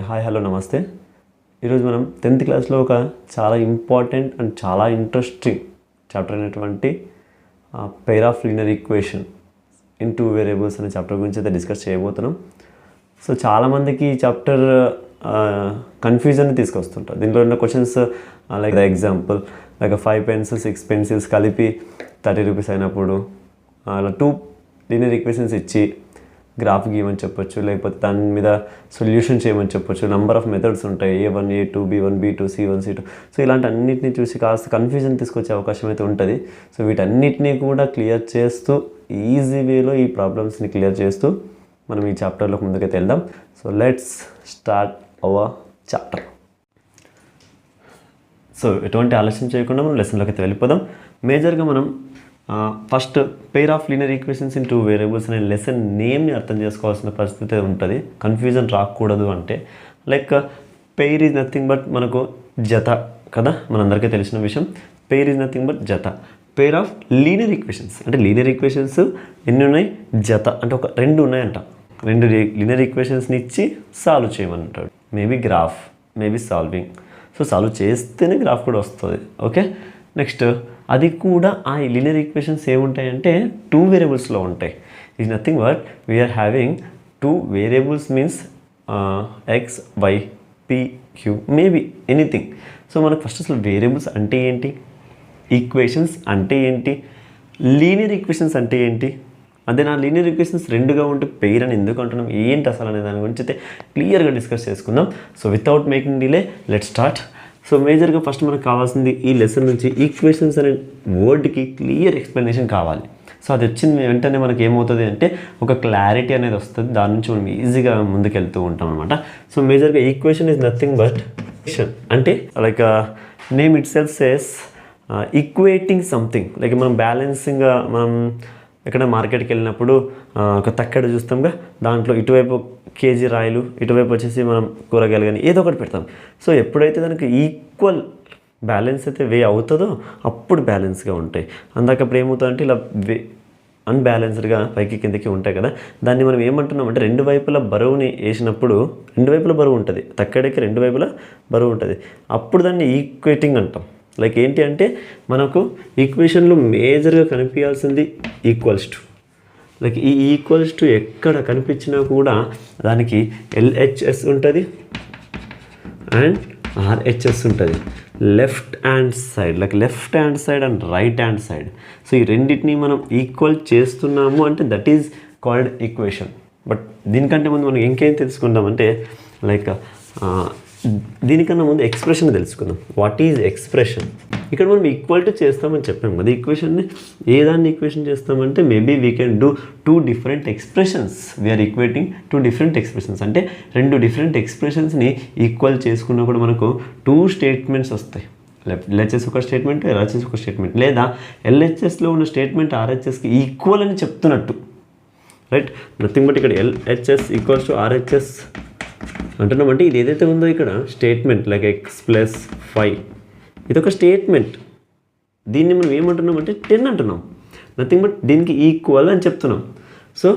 Hi hello నమస్తే. ఈరోజు మనం 10th క్లాస్లో ఒక చాలా ఇంపార్టెంట్ అండ్ చాలా ఇంట్రెస్టింగ్ చాప్టర్ అయినటువంటి pair of linear equation in two variables అనే చాప్టర్ గురించి అయితే డిస్కస్ చేయబోతున్నాం. సో చాలామందికి ఈ చాప్టర్ కన్ఫ్యూజన్ని తీసుకొస్తుంటారు. దీంట్లో ఉన్న questions like the example like 5 pencils 6 pencils కలిపి 30 రూపీస్ అయినప్పుడు అలా 2 లీనియర్ ఈక్వేషన్స్ ఇచ్చి గ్రాఫ్ గీయమని చెప్పొచ్చు, లేకపోతే దాని మీద సొల్యూషన్ చేయమని చెప్పొచ్చు. నెంబర్ ఆఫ్ మెథడ్స్ ఉంటాయి, A1 A2 B1 B2 C1 C2. So ఇలాంటి అన్నింటినీ చూసి కాస్త కన్ఫ్యూజన్ తీసుకొచ్చే అవకాశం అయితే ఉంటుంది. సో వీటన్నిటినీ కూడా క్లియర్ చేస్తూ ఈజీ వేలో ఈ ప్రాబ్లమ్స్ని క్లియర్ చేస్తూ మనం ఈ చాప్టర్లోకి ముందుకైతే వెళ్దాం. So let's start our chapter. So ఎటువంటి ఆలస్యం చేయకుండా మనం లెసన్లోకి అయితే వెళ్ళిపోదాం. మేజర్గా మనం first pair of linear equations in two variables అనే లెసన్ నేమ్ని అర్థం చేసుకోవాల్సిన పరిస్థితి ఉంటుంది. కన్ఫ్యూజన్ రాకూడదు అంటే like pair is nothing but మనకు జత కదా, మనందరికీ తెలిసిన విషయం. పెయిర్ ఈజ్ నథింగ్ బట్ జత. పెయిర్ ఆఫ్ లీనియర్ ఈక్వేషన్స్ అంటే లీనియర్ ఈక్వేషన్స్ ఎన్ని ఉన్నాయి? జత అంటే ఒక 2 ఉన్నాయంట. 2 లీనియర్ ఈక్వేషన్స్ని ఇచ్చి సాల్వ్ చేయమంటాడు. Maybe graph, maybe solving. So solve చేస్తేనే గ్రాఫ్ కూడా వస్తుంది. ఓకే, నెక్స్ట్ అది కూడా ఆ లీనియర్ ఈక్వేషన్స్ ఏముంటాయంటే 2 వేరియబుల్స్లో ఉంటాయి. Is nothing but we are having 2 variables means X Y P Q maybe anything. So మనకు ఫస్ట్ అసలు వేరియబుల్స్ అంటే ఏంటి, ఈక్వేషన్స్ అంటే ఏంటి, లీనియర్ ఈక్వేషన్స్ అంటే ఏంటి, అదే నా లీనియర్ ఈక్వేషన్స్ 2గా ఉంటే పెయిర్ అని ఎందుకు అంటున్నాం, ఏంటి అసలు అనే దాని గురించి అయితే క్లియర్గా డిస్కస్ చేసుకుందాం. So without making delay let start. So మేజర్గా ఫస్ట్ మనకు కావాల్సింది ఈ లెసన్ నుంచి ఈక్వేషన్స్ అనే వర్డ్కి క్లియర్ ఎక్స్ప్లెనేషన్ కావాలి. సో అది వచ్చిన వెంటనే మనకి ఏమవుతుంది అంటే ఒక క్లారిటీ అనేది వస్తుంది. దాని నుంచి మనం ఈజీగా ముందుకు వెళ్తూ ఉంటాం అనమాట. సో మేజర్గా ఈక్వేషన్ ఈజ్ నథింగ్ బట్ అంటే like name it self says equating something. Like మనం బ్యాలెన్సింగ్గా మనం ఎక్కడ మార్కెట్కి వెళ్ళినప్పుడు ఒక తక్కడ చూస్తాంగా, దాంట్లో ఇటువైపు కేజీ రాయలు, ఇటువైపు వచ్చేసి మనం కూరగాయలు కానీ ఏదో ఒకటి పెడతాం. సో ఎప్పుడైతే దానికి ఈక్వల్ బ్యాలెన్స్ అయితే వే అవుతుందో అప్పుడు బ్యాలెన్స్గా ఉంటాయి. అందాకప్పుడు ఏమవుతుందంటే ఇలా అన్బ్యాలెన్స్డ్గా పైకి కిందకి ఉంటాయి కదా, దాన్ని మనం ఏమంటున్నామంటే 2 వైపుల బరువుని వేసినప్పుడు 2 వైపుల బరువు ఉంటుంది, తక్కడికి 2 వైపుల బరువు ఉంటుంది, అప్పుడు దాన్ని ఈక్వేటింగ్ అంటాం. లైక్ ఏంటి అంటే మనకు ఈక్వేషన్లో మేజర్గా కనిపించాల్సింది ఈక్వల్స్ టు. లైక్ ఈ ఈక్వల్స్ టు ఎక్కడ కనిపించినా కూడా దానికి LHS ఉంటుంది అండ్ RHS ఉంటుంది. Left hand side, like left hand side and right hand side. So ఈ రెండింటిని మనం ఈక్వల్ చేస్తున్నాము అంటే that is called equation. But దీనికంటే ముందు మనం ఇంకేం తెలుసుకుందామంటే లైక్ దీనికన్నా ముందు ఎక్స్ప్రెషన్ తెలుసుకుందాం. What is expression? ఇక్కడ మనం ఈక్వల్ టు చేస్తామని చెప్పాం కదా, ఈక్వేషన్ని ఏ దాన్ని ఈక్వేషన్ చేస్తామంటే maybe we can do 2 different expressions. We are equating 2 different expressions అంటే 2 డిఫరెంట్ ఎక్స్ప్రెషన్స్ని ఈక్వల్ చేసుకున్నా కూడా మనకు 2 స్టేట్మెంట్స్ వస్తాయి. LHS ఒక స్టేట్మెంట్, RHS ఒక స్టేట్మెంట్, లేదా LHSలో ఉన్న స్టేట్మెంట్ RHSకి ఈక్వల్ అని చెప్తున్నట్టు. రైట్, నథింగ్ బట్ ఇక్కడ LHS ఈక్వల్స్ టు RHS అంటున్నామంటే ఇది ఏదైతే ఉందో ఇక్కడ స్టేట్మెంట్ లైక్ x+5 ఇది ఒక స్టేట్మెంట్. దీన్ని మనం ఏమంటున్నామంటే 10 అంటున్నాం. నథింగ్ బట్ దీనికి ఈక్వల్ అని చెప్తున్నాం. సో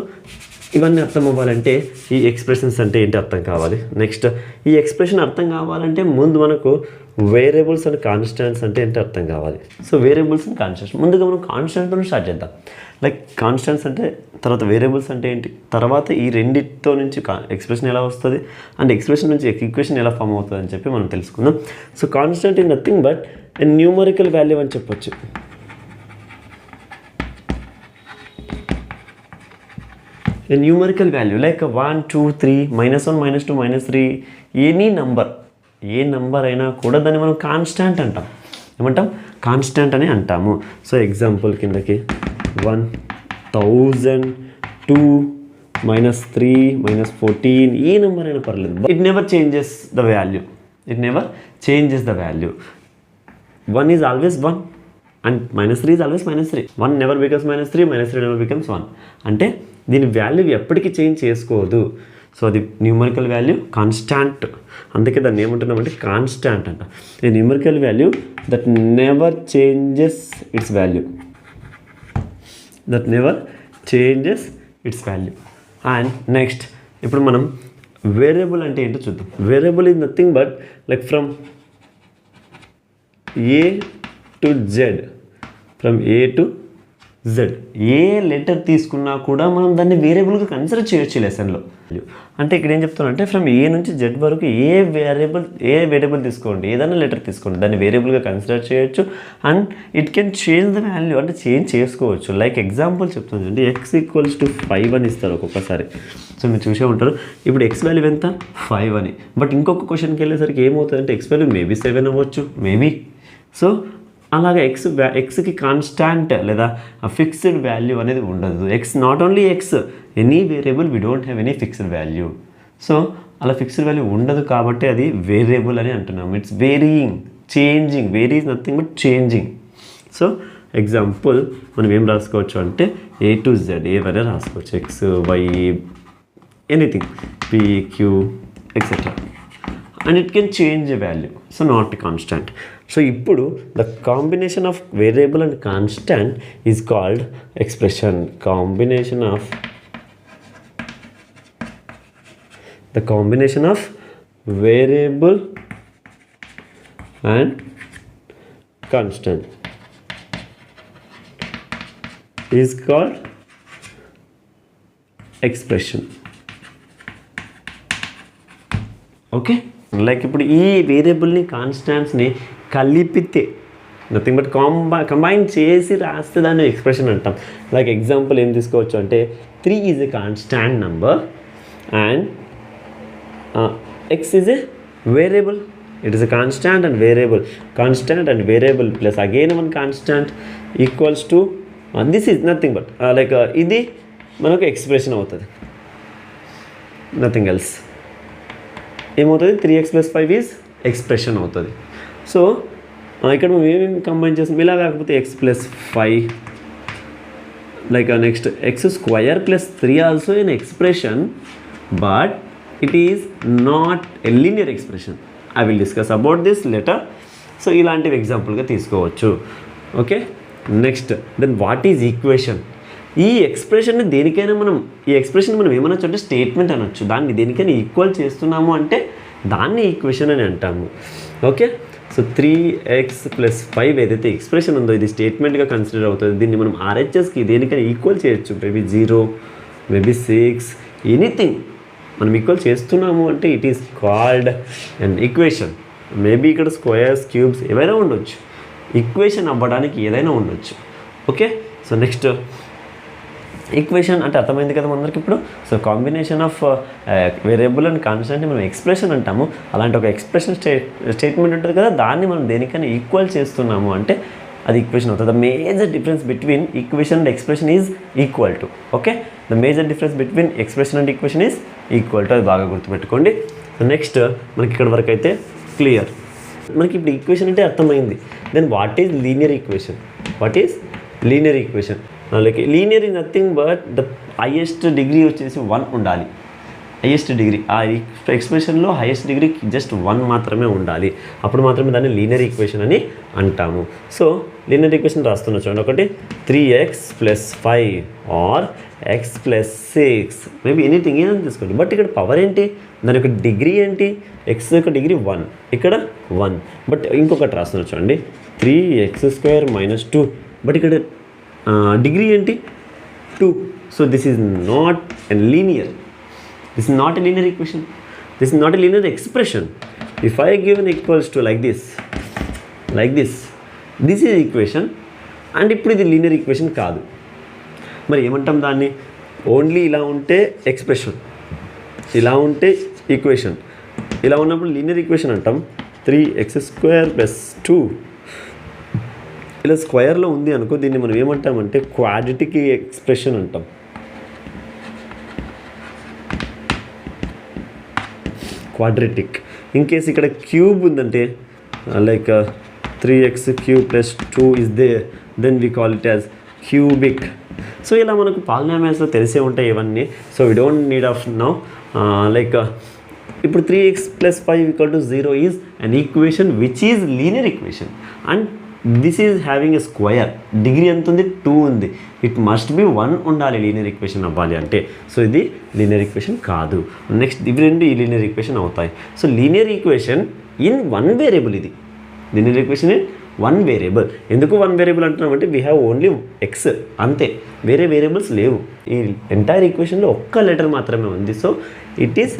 ఇవన్నీ అర్థం అవ్వాలంటే ఈ ఎక్స్ప్రెషన్స్ అంటే ఏంటి అర్థం కావాలి. నెక్స్ట్ ఈ ఎక్స్ప్రెషన్ అర్థం కావాలంటే ముందు మనకు వేరియబుల్స్ అండ్ కాన్స్టెంట్స్ అంటే ఏంటి అర్థం కావాలి. సో వేరియబుల్స్ అండ్ కాన్స్టెంట్స్, ముందుగా మనం కాన్స్టెంట్తో స్టార్ట్ చేద్దాం. లైక్ కాన్స్టెంట్స్ అంటే, తర్వాత వేరియబుల్స్ అంటే ఏంటి, తర్వాత ఈ రెండితో నుంచి ఎక్స్ప్రెషన్ ఎలా వస్తుంది అండ్ ఎక్స్ప్రెషన్ నుంచి ఈక్వేషన్ ఎలా ఫామ్ అవుతుంది అని చెప్పి మనం తెలుసుకుందాం. So constant is nothing but a numerical value అని చెప్పొచ్చు. A numerical value like 1 2 3 -1 -2 -3 any number, A number అయినా కూడా దాన్ని మనం కాన్స్టాంట్ అంటాం. ఏమంటాం? కాన్స్టాంట్ అని అంటాము. సో ఎగ్జాంపుల్ కిందకి 1000 2 -3 -14 ఏ నెంబర్ అయినా పర్లేదు. It never changes the value. It never changes the value. 1 is always 1 and -3 is always -3. 1 never becomes -3, -3 never becomes 1. అంటే దీని వాల్యూ ఎప్పటికీ చేంజ్ చేసుకోదు. సో అది న్యూమరికల్ వాల్యూ కాన్స్టాంట్. అందుకే దాన్ని ఏమంటున్నామంటే కాన్స్టాంట్ అంట. A numerical value that never changes its value. That never changes its value. And next ఇప్పుడు మనం వేరియబుల్ అంటే ఏంటో చూద్దాం. Variable is nothing but like from A to Z, from A to Z a letter తీసుకున్నా కూడా మనం దాన్ని వేరియబుల్గా consider చేయొచ్చు లెసన్లో. అంటే ఇక్కడ ఏం చెప్తానంటే ఫ్రమ్ ఏ నుంచి జెడ్ వరకు ఏ వేరియబుల్ తీసుకోండి, ఏదైనా లెటర్ తీసుకోండి, దాన్ని వేరియబుల్గా కన్సిడర్ చేయొచ్చు. And it can change the value, అంటే చేంజ్ చేసుకోవచ్చు. లైక్ ఎగ్జాంపుల్ చెప్తాను అండి, x = 5 అని ఇస్తారు ఒక్కొక్కసారి. సో మీరు చూసే ఉంటారు. ఇప్పుడు x వాల్యూ ఎంత 5 అని. బట్ ఇంకొక క్వశ్చన్కి వెళ్ళేసరికి ఏమవుతుందంటే x వాల్యూ మేబీ 7 అవ్వచ్చు, మేబీ. సో అలాగే ఎక్స్కి కాన్స్టాంట్ లేదా ఫిక్స్డ్ వాల్యూ అనేది ఉండదు. X not only X, any variable we don't have any fixed value. So అలా ఫిక్స్డ్ వాల్యూ ఉండదు కాబట్టి అది వేరియబుల్ అని అంటున్నాం. It's varying, changing. Vary is nothing but changing. So example మనం ఏం రాసుకోవచ్చు అంటే ఏ టు జెడ్ ఏ వరే రాసుకోవచ్చు, X Y anything, P Q etcetera. And it can change a value, so not constant. So ఇప్పుడు the combination of variable and constant is called expression. Combination of variable and constant is called expression. Okay, like ఇప్పుడు ఈ వేరియబుల్ని కాన్స్టాంట్స్ని కలిపితే nothing but combine చేసి రాస్తే దాన్ని expression అంటాం. Like example ఏం తీసుకోవచ్చు అంటే 3 is a constant number and x is a variable. It is a constant and variable plus again one constant equals to this is nothing but like ఇది మనకు expression అవుతుంది, నథింగ్ ఎల్స్. ఏమవుతుంది 3x + 5 is expression అవుతుంది. So ఇక్కడ మనం ఏమేమి combine చేస్తాం, ఇలా కాకపోతే x + 5 like next x² + 3 also an expression but it is not a linear expression. I will discuss about this later. So ఇలాంటివి ఎగ్జాంపుల్గా తీసుకోవచ్చు. Okay, next then what is equation? ఈ ఎక్స్ప్రెషన్ దేనికైనా ఈ ఎక్స్ప్రెషన్ మనం ఏమనొచ్చు అంటే స్టేట్మెంట్ అనొచ్చు. దాన్ని దేనికైనా ఈక్వల్ చేస్తున్నాము అంటే దాన్ని ఈక్వేషన్ అని అంటాము. ఓకే, సో 3x + 5 ఏదైతే ఎక్స్ప్రెషన్ ఉందో ఇది స్టేట్మెంట్గా కన్సిడర్ అవుతుంది. దీన్ని మనం RHSకి దేనికైనా ఈక్వల్ చేయొచ్చు. మేబీ 0, మేబీ 6, ఎనీథింగ్ మనం ఈక్వల్ చేస్తున్నాము అంటే it is called and equation. Maybe ఇక్కడ స్క్వేర్స్, క్యూబ్స్ ఏవైనా ఉండొచ్చు, ఈక్వేషన్ అవ్వడానికి ఏదైనా ఉండొచ్చు. ఓకే, సో నెక్స్ట్ ఈక్వేషన్ అంటే అర్థమైంది కదా అందరికి ఇప్పుడు. So combination of variable and constant మనం ఎక్స్ప్రెషన్ అంటాము. అలాంటి ఒక ఎక్స్ప్రెషన్ స్టేట్మెంట్ ఉంటుంది కదా, దాన్ని మనం దేనికైనా ఈక్వల్ చేస్తున్నాము అంటే అది ఈక్వేషన్ అవుతుంది. The major difference between equation and expression is equal to. Okay, the major difference between expression and equation is equal to. అది బాగా గుర్తుపెట్టుకోండి. సో నెక్స్ట్ మనకి ఇక్కడ వరకు అయితే క్లియర్. మనకి ఇప్పుడు ఈక్వేషన్ అంటే అర్థమైంది. Then what is linear equation? Like linear is nothing but the highest degree వచ్చేసి 1 ఉండాలి. హైయెస్ట్ డిగ్రీ ఆ ఎక్స్ప్రెషన్లో హైయెస్ట్ డిగ్రీ జస్ట్ 1 మాత్రమే ఉండాలి. అప్పుడు మాత్రమే దాన్ని లీనియర్ ఈక్వేషన్ అని అంటాము. సో లీనియర్ ఈక్వేషన్ రాస్తున్నా చూడండి. ఒకటి 3x + 5 are x + 6 maybe anything ఏదైనా తీసుకోండి. బట్ ఇక్కడ పవర్ ఏంటి, దాని యొక్క డిగ్రీ ఏంటి? x యొక్క డిగ్రీ 1, ఇక్కడ 1. బట్ ఇంకొకటి రాస్తున్నా చూడండి 3x² - 2. బట్ ఇక్కడ డిగ్రీ ఏంటి 2. So this is not a linear. This is not a linear equation. This is not a linear expression. If I given equals to like this, this is equation and ఇప్పుడు ఇది linear equation కాదు. మరి ఏమంటాం దాన్ని? Only ఇలా ఉంటే expression, ఇలా ఉంటే ఈక్వేషన్, ఇలా ఉన్నప్పుడు లీనియర్ ఈక్వేషన్ అంటాం. 3x² + 2 ఇలా స్క్వేర్లో ఉంది అనుకో, దీన్ని మనం ఏమంటామంటే క్వాడ్రాటిక్ ఎక్స్ప్రెషన్ అంటాం. క్వాడ్రాటిక్. ఇన్ కేస్ ఇక్కడ క్యూబ్ ఉందంటే like 3x³ + 2 is there, then we call it as cubic. So ఇలా మనకు పాలినామియల్స్లో తెలిసే ఉంటాయి ఇవన్నీ. So we don't need of now. Like ఇప్పుడు 3x + 5 = 0 is an equation which is linear equation. And this is having a square, degree ఎంత ఉంది 2 ఉంది, it must be 1 ఉండాలి లీనియర్ ఈక్వేషన్ అవ్వాలి అంటే. సో ఇది లీనియర్ ఈక్వేషన్ కాదు. నెక్స్ట్ ఇవి రెండు ఈ లీనియర్ ఈక్వేషన్ అవుతాయి. So linear equation in 1 variable, ఇది లీనియర్ ఈక్వేషన్ ఇన్ 1 వేరియబుల్. ఎందుకు 1 వేరియబుల్ అంటున్నామంటే వీ హ్యావ్ ఓన్లీ ఎక్స్, అంతే, వేరే వేరియబుల్స్ లేవు. ఈ ఎంటైర్ ఈక్వేషన్లో ఒక్క లెటర్ మాత్రమే ఉంది. So it is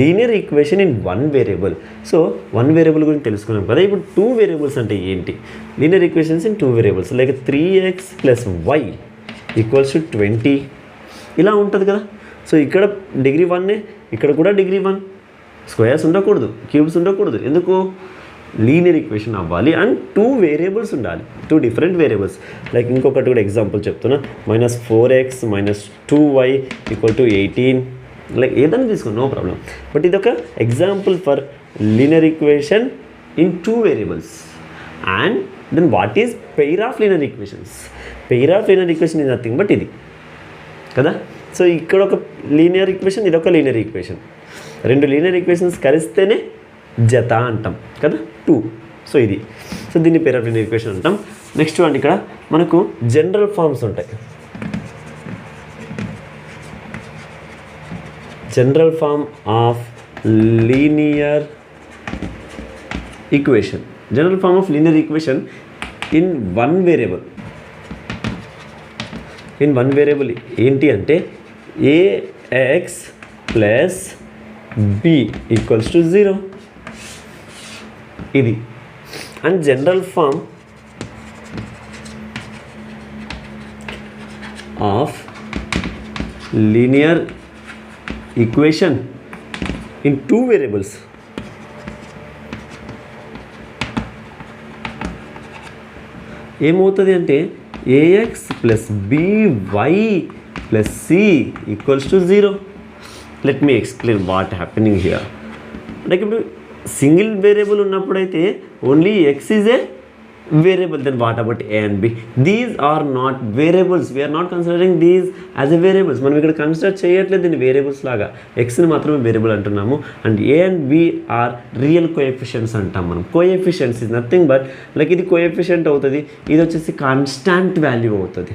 linear equation in 1 variable. So 1 variable గురించి తెలుసుకున్నాం కదా. ఇప్పుడు 2 వేరియబుల్స్ అంటే ఏంటి? Linear equations in 2 variables like 3x + y = 20 ఇలా ఉంటుంది కదా. సో ఇక్కడ డిగ్రీ 1, ఇక్కడ కూడా డిగ్రీ 1, స్క్వేర్స్ ఉండకూడదు, క్యూబ్స్ ఉండకూడదు. ఎందుకు? లీనియర్ ఈక్వేషన్ అవ్వాలి అండ్ 2 వేరియబుల్స్ ఉండాలి, 2 డిఫరెంట్ వేరియబుల్స్. లైక్ ఇంకొకటి కూడా ఎగ్జాంపుల్ చెప్తున్నా, -4x - 2y = 18, లైక్ ఏదైనా తీసుకోండి, నో ప్రాబ్లం. బట్ ఇది ఒక example for linear equation in 2 variables. And then what is pair of linear equations? Pair of linear equation is nothing but ఇది కదా. So ఇక్కడ ఒక లీనియర్ ఈక్వేషన్, ఇది ఒక లీనియర్ ఈక్వేషన్, 2 లీనియర్ ఈక్వేషన్స్ కలిస్తేనే జత అంటాం కదా, 2. సో ఇది, సో దీన్ని పెయిర్ ఆఫ్ లీనియర్ ఈక్వేషన్ అంటాం. నెక్స్ట్ అండి ఇక్కడ మనకు జనరల్ ఫార్మ్స్ ఉంటాయి. General form of linear equation, general form of linear equation in 1 variable. In 1 variable ఏంటి అంటే ax + b = 0 ఇది. And general form of linear equation in 2 variables ఏమవుతుంది అంటే ax + by + c = 0. Let me explain what happening here. Like ఇప్పుడు single variable ఉన్నప్పుడైతే only X is a variable, then what about A and B? These are not variables, we are not considering these as a variables. మనం ఇక్కడ consider చేయట్లేదు దీన్ని variables లాగా, ఎక్స్ని మాత్రమే variable అంటున్నాము. And A and B are real coefficients అంటాం మనం. Coefficients is nothing but like ఇది కోఎఫిషియెంట్ అవుతుంది, ఇది వచ్చేసి కాన్స్టాంట్ వాల్యూ అవుతుంది.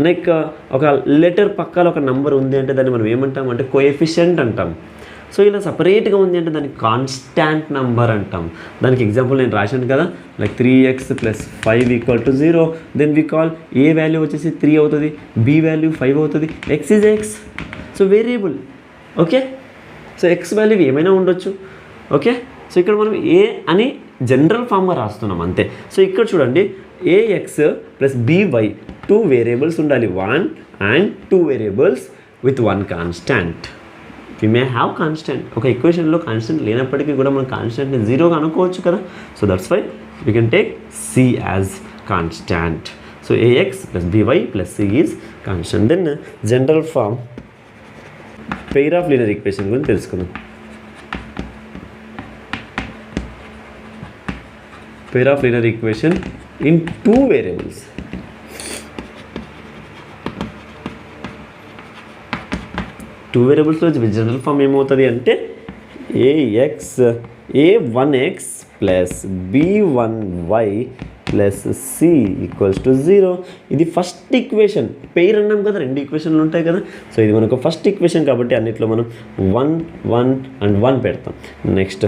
లైక్ ఒక లెటర్ పక్కన ఒక నెంబర్ ఉంది అంటే దాన్ని మనం ఏమంటాం అంటే కోఎఫిషియెంట్ అంటాం. సో ఇలా సపరేట్గా ఉంది అంటే దానికి కాన్స్టాంట్ నెంబర్ అంటాం. దానికి ఎగ్జాంపుల్ నేను రాశాను కదా, like 3x + 5 = 0. Then we call A value వచ్చేసి 3 అవుతుంది, బి వాల్యూ 5 అవుతుంది, X is X. So variable, okay. So X value ఏమైనా ఉండొచ్చు, ఓకే. సో ఇక్కడ మనం ఏ అని జనరల్ ఫామ్గా రాస్తున్నాం అంతే. సో ఇక్కడ చూడండి, ax + by 2 వేరియబుల్స్ ఉండాలి, 1 and 2 variables with 1 constant. We may have constant. ఒక ఈక్వేషన్లో కాన్స్టెంట్ లేనప్పటికీ కూడా మనం కాన్స్టెంట్ని 0గా అనుకోవచ్చు కదా. So that's why we can take C as constant. So ax + by + c is constant. Then general form pair of linear equation గురించి తెలుసుకుందాం. Pair of linear equation in 2 variables. Two వేరియబుల్స్లో జనరల్ ఫామ్ ఏమవుతుంది అంటే a1x + b1y + c = 0. ఇది first equation. Pair అన్నాం కదా, 2 ఈక్వేషన్లు ఉంటాయి కదా. సో ఇది మనకు ఫస్ట్ ఈక్వేషన్ కాబట్టి అన్నిట్లో మనం 1 1 and 1 పెడతాం. Next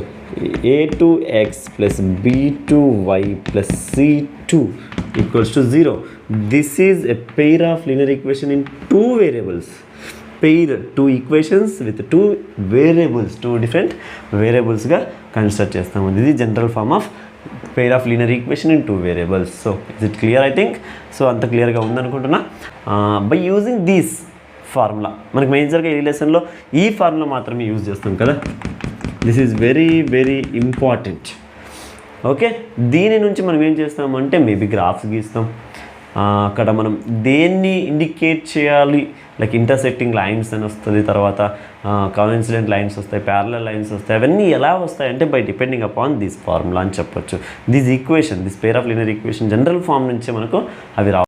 a2x + b2y + c2 = 0. This is a pair of linear equation in 2 variables. Pair 2 equations with 2 variables, 2 different వేరియబుల్స్గా కన్సిడర్ చేస్తాము. ఇది general form of pair of linear equation in 2 variables. So is it clear? I think so అంత క్లియర్గా ఉందనుకుంటున్నా. By using these formula, మనకి మేజర్గా ఈ లెసన్లో ఈ ఫార్ములా మాత్రమే యూజ్ చేస్తాం కదా. This is very very important, okay. దీని నుంచి మనం ఏం చేస్తామంటే మేబీ గ్రాఫ్స్ గీస్తాం. అక్కడ మనం దేన్ని ఇండికేట్ చేయాలి, లైక్ ఇంటర్సెక్టింగ్ లైన్స్ అని వస్తుంది, తర్వాత కోఇన్సిడెంట్ లైన్స్ వస్తాయి, ప్యారలల్ లైన్స్ వస్తాయి. అవన్నీ ఎలా వస్తాయంటే by depending upon this formula అని చెప్పొచ్చు. This equation, this pair of linear equation general form నుంచే మనకు అవి